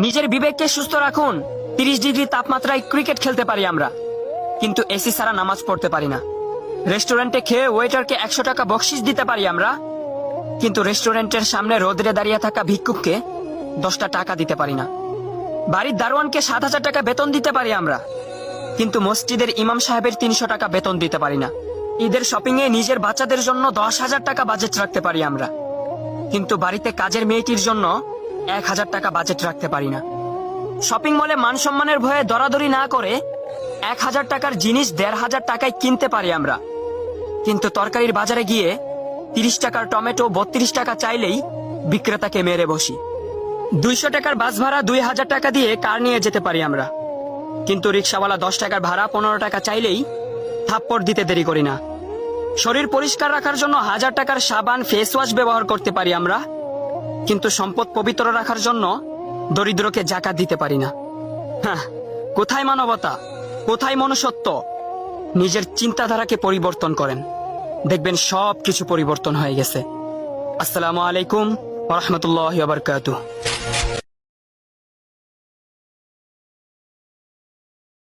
নিজের বিবেককে সুস্থ রাখুন। 30 ডিগ্রি তাপমাত্রায় ক্রিকেট খেলতে পারি আমরা, কিন্তু এসি ছাড়া নামাজ পড়তে পারি না। রেস্টুরেন্টে খেয়ে ওয়েটারকে 100 টাকা বকশিশ দিতে পারি আমরা, কিন্তু রেস্টুরেন্টের সামনে রোদরে দাঁড়িয়ে থাকা ভিক্ষুককে 10টা টাকা দিতে পারি না। বাড়ির দারোয়ানকে 7,000 টাকা বেতন দিতে পারি আমরা, কিন্তু মসজিদের ইমাম সাহেবের 300 টাকা বেতন দিতে পারি না। ঈদের শপিং এ নিজের বাচ্চাদের জন্য 10,000 টাকা বাজেট রাখতে পারি আমরা, কিন্তু বাড়িতে কাজের মেয়েটির জন্য 1,000 টাকা বাজেট রাখতে পারি না। শপিং মলে মান সম্মানের ভয়ে দরাদরি না করে 1,000 টাকার জিনিস 1,500 টাকায় কিনতে পারি আমরা, কিন্তু তরকারির বাজারে গিয়ে 30 টাকার টমেটো 32 টাকা চাইলেই বিক্রেতাকে মেরে বসি। 200 টাকার বাস ভাড়া 2,000 টাকা দিয়ে কার নিয়ে যেতে পারি আমরা, কিন্তু রিক্সাওয়ালা 10 টাকার ভাড়া 15 টাকা চাইলেই থাপ্পড় দিতে দেরি করি না। শরীর পরিষ্কার রাখার জন্য 1000 টাকার সাবান ফেস ওয়াশ ব্যবহার করতে পারি আমরা, কিন্তু সম্পদ পবিত্র রাখার জন্য দরিদ্রকে জাকাত দিতে পারি না। হ্যাঁ, কোথায় মানবতা, কোথায় মনুষ্যত্ব? নিজের চিন্তাধারাকে পরিবর্তন করেন, দেখবেন সব কিছু পরিবর্তন হয়ে গেছে। আসসালামু আলাইকুম ওয়া রাহমাতুল্লাহি ওয়া বারাকাতুহু।